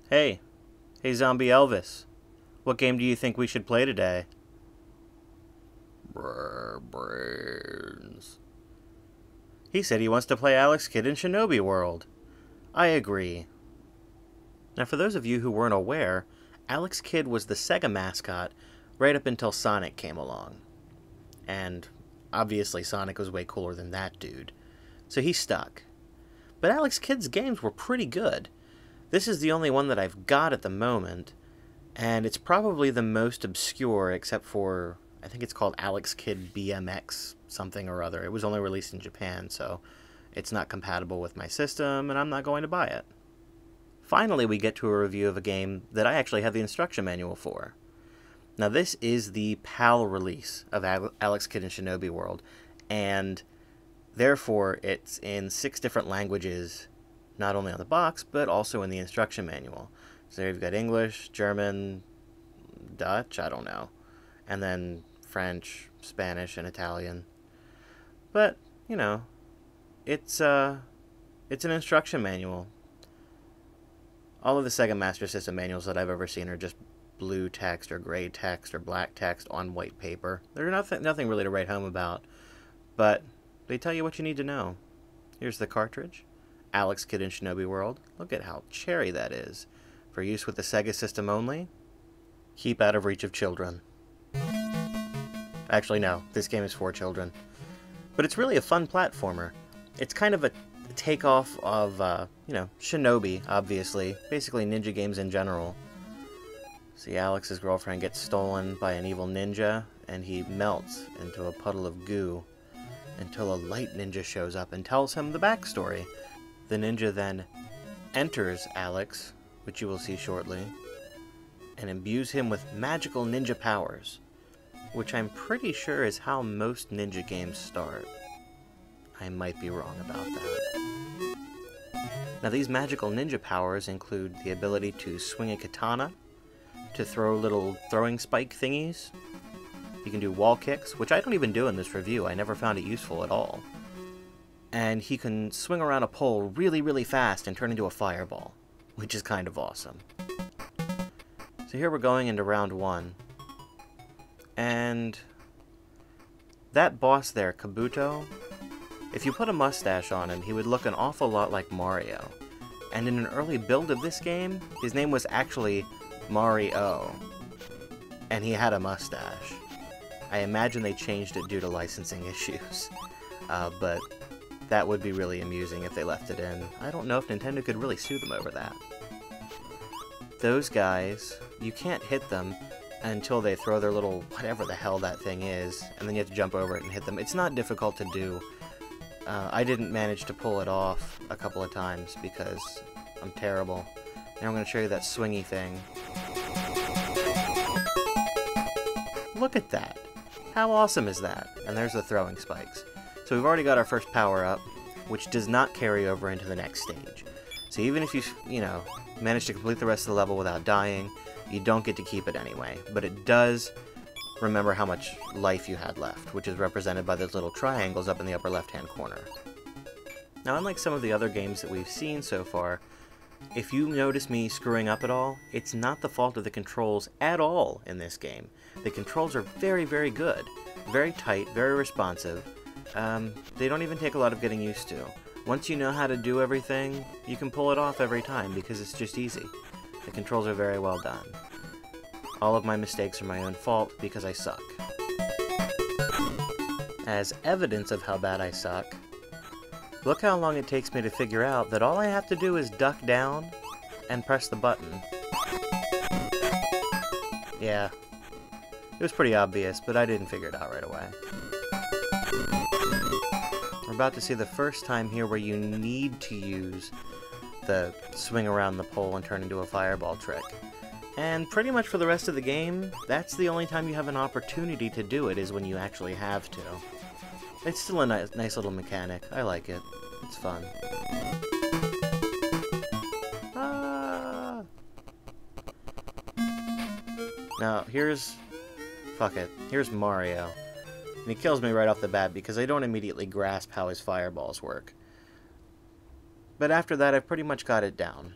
Hey, hey Zombie Elvis. What game do you think we should play today? Brains. He said he wants to play Alex Kidd in Shinobi World. I agree. Now for those of you who weren't aware, Alex Kidd was the Sega mascot right up until Sonic came along. And obviously Sonic was way cooler than that dude. So he stuck. But Alex Kidd's games were pretty good. This is the only one that I've got at the moment, and it's probably the most obscure except for, I think it's called Alex Kidd BMX something or other. It was only released in Japan, so it's not compatible with my system, and I'm not going to buy it. Finally, we get to a review of a game that I actually have the instruction manual for. Now, this is the PAL release of Alex Kidd in Shinobi World, and therefore it's in 6 different languages, not only on the box, but also in the instruction manual. So there you've got English, German, Dutch, I don't know, and then French, Spanish, and Italian. But, you know, it's an instruction manual. All of the Sega Master System manuals that I've ever seen are just blue text or gray text or black text on white paper. There's nothing really to write home about, but they tell you what you need to know. Here's the cartridge. Alex Kidd in Shinobi World. Look at how cherry that is. For use with the Sega system only. Keep out of reach of children. Actually, no. This game is for children. But it's really a fun platformer. It's kind of a takeoff of, Shinobi, obviously. Basically ninja games in general. See, Alex's girlfriend gets stolen by an evil ninja, and he melts into a puddle of goo until a light ninja shows up and tells him the backstory. The ninja then enters Alex, which you will see shortly, and imbues him with magical ninja powers, which I'm pretty sure is how most ninja games start. I might be wrong about that. Now these magical ninja powers include the ability to swing a katana, to throw little throwing spike thingies. You can do wall kicks, which I don't even do in this review. I never found it useful at all. And he can swing around a pole really, really fast and turn into a fireball, which is kind of awesome. So here we're going into round 1. And that boss there, Kabuto, if you put a mustache on him, he would look an awful lot like Mario. And in an early build of this game, his name was actually Mario. And he had a mustache. I imagine they changed it due to licensing issues. But that would be really amusing if they left it in. I don't know if Nintendo could really sue them over that. Those guys, you can't hit them until they throw their little whatever the hell that thing is, and then you have to jump over it and hit them. It's not difficult to do. I didn't manage to pull it off a couple of times because I'm terrible. And I'm going to show you that swingy thing. Look at that! How awesome is that? And there's the throwing spikes. So we've already got our first power-up, which does not carry over into the next stage. So even if you manage to complete the rest of the level without dying, you don't get to keep it anyway. But it does remember how much life you had left, which is represented by those little triangles up in the upper left-hand corner. Now, unlike some of the other games that we've seen so far, if you notice me screwing up at all, it's not the fault of the controls at all in this game. The controls are very, very good. Very tight, very responsive. They don't even take a lot of getting used to. Once you know how to do everything, you can pull it off every time because it's just easy. The controls are very well done. All of my mistakes are my own fault because I suck. As evidence of how bad I suck, look how long it takes me to figure out that all I have to do is duck down and press the button. Yeah, it was pretty obvious, but I didn't figure it out right away. We're about to see the first time here where you need to use the swing around the pole and turn into a fireball trick. And pretty much for the rest of the game, that's the only time you have an opportunity to do it, is when you actually have to. It's still a nice little mechanic. I like it. It's fun. Ah! Now, fuck it. Here's Mario. And he kills me right off the bat because I don't immediately grasp how his fireballs work. But after that, I've pretty much got it down.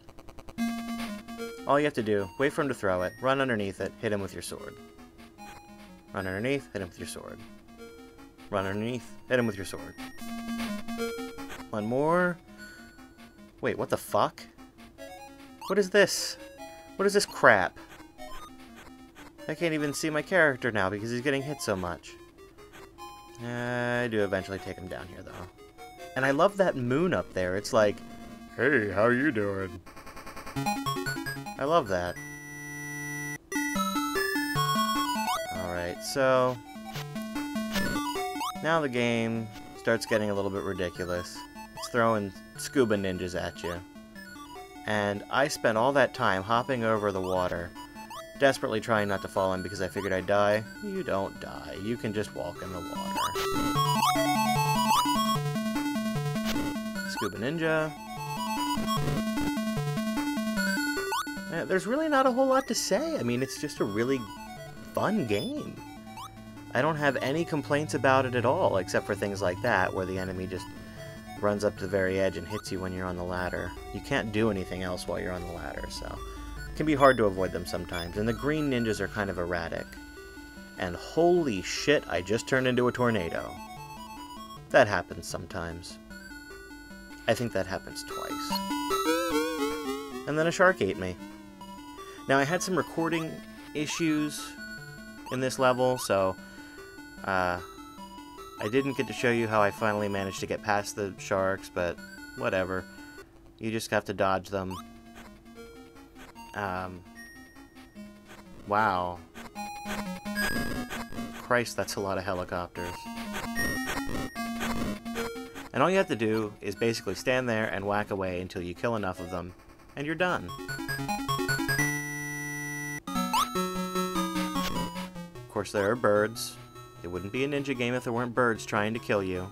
All you have to do, wait for him to throw it, run underneath it, hit him with your sword. Run underneath, hit him with your sword. Run underneath, hit him with your sword. One more. Wait, what the fuck? What is this? What is this crap? I can't even see my character now because he's getting hit so much. I do eventually take him down here, though. And I love that moon up there. It's like, hey, how you doing? I love that. Alright, so now the game starts getting a little bit ridiculous. It's throwing scuba ninjas at you. And I spent all that time hopping over the water, desperately trying not to fall in because I figured I'd die. You don't die. You can just walk in the water. Scuba ninja. There's really not a whole lot to say. I mean, it's just a really fun game. I don't have any complaints about it at all, except for things like that, where the enemy just runs up to the very edge and hits you when you're on the ladder. You can't do anything else while you're on the ladder, so it can be hard to avoid them sometimes. And the green ninjas are kind of erratic. And holy shit, I just turned into a tornado. That happens sometimes. I think that happens twice. And then a shark ate me. Now, I had some recording issues in this level, so I didn't get to show you how I finally managed to get past the sharks, but whatever. You just have to dodge them. Wow. Christ, that's a lot of helicopters. And all you have to do is basically stand there and whack away until you kill enough of them, and you're done. Of course, there are birds. It wouldn't be a ninja game if there weren't birds trying to kill you.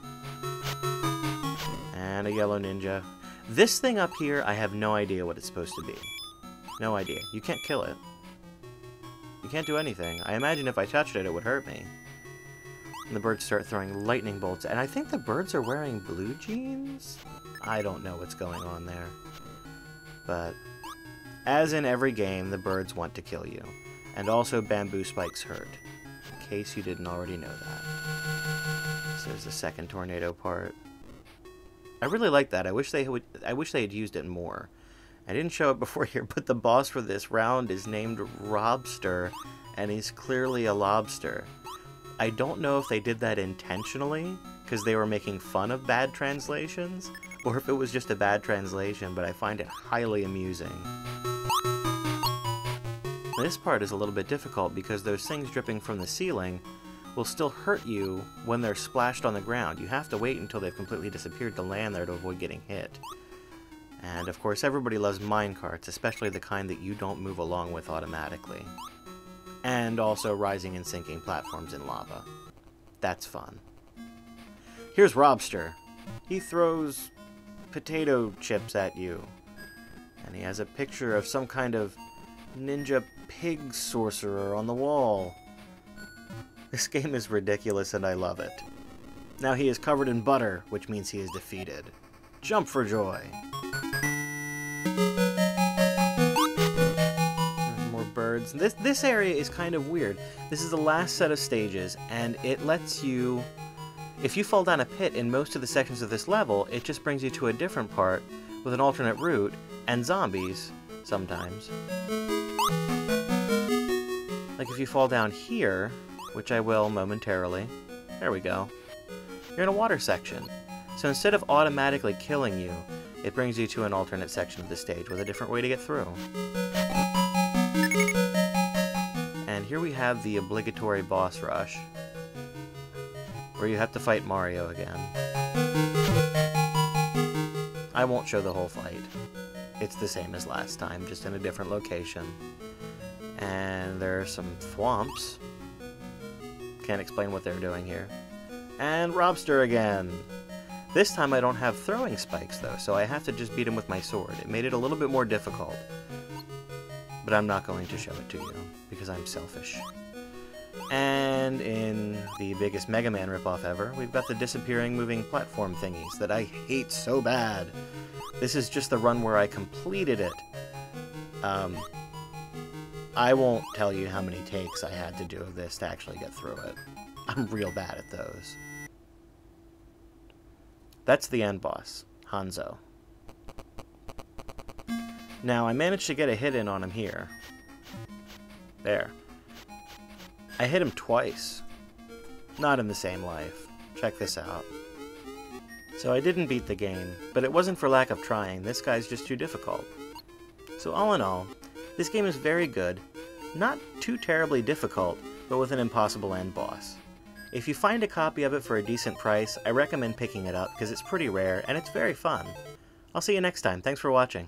And a yellow ninja. This thing up here, I have no idea what it's supposed to be. No idea. You can't kill it. You can't do anything. I imagine if I touched it, it would hurt me. And the birds start throwing lightning bolts. And I think the birds are wearing blue jeans? I don't know what's going on there. But, as in every game, the birds want to kill you. And also bamboo spikes hurt. In case you didn't already know that. So there's the second tornado part. I really like that. I wish they had used it more. I didn't show it before here, but the boss for this round is named Robster, and he's clearly a lobster. I don't know if they did that intentionally, because they were making fun of bad translations, or if it was just a bad translation, but I find it highly amusing. This part is a little bit difficult because those things dripping from the ceiling will still hurt you when they're splashed on the ground. You have to wait until they've completely disappeared to land there to avoid getting hit. And of course everybody loves minecarts, especially the kind that you don't move along with automatically. And also rising and sinking platforms in lava. That's fun. Here's Robster. He throws potato chips at you. And he has a picture of some kind of ninja pig sorcerer on the wall. This game is ridiculous and I love it. Now he is covered in butter, which means he is defeated. Jump for joy. There's more birds. This area is kind of weird. This is the last set of stages, and it lets you... If you fall down a pit in most of the sections of this level, it just brings you to a different part with an alternate route, and zombies, sometimes. Like if you fall down here, which I will momentarily. There we go. You're in a water section. So instead of automatically killing you, it brings you to an alternate section of the stage with a different way to get through. And here we have the obligatory boss rush, where you have to fight Mario again. I won't show the whole fight. It's the same as last time, just in a different location. And there are some thwomps. Can't explain what they're doing here. And Robster again! This time I don't have throwing spikes though, so I have to just beat him with my sword. It made it a little bit more difficult. But I'm not going to show it to you, because I'm selfish. And in the biggest Mega Man ripoff ever, we've got the disappearing moving platform thingies that I hate so bad. This is just the run where I completed it. I won't tell you how many takes I had to do of this to actually get through it. I'm real bad at those. That's the end boss, Hanzo. Now, I managed to get a hit in on him here. There. I hit him twice. Not in the same life. Check this out. So I didn't beat the game, but it wasn't for lack of trying. This guy's just too difficult. So all in all, this game is very good. Not too terribly difficult, but with an impossible end boss. If you find a copy of it for a decent price, I recommend picking it up because it's pretty rare and it's very fun. I'll see you next time. Thanks for watching.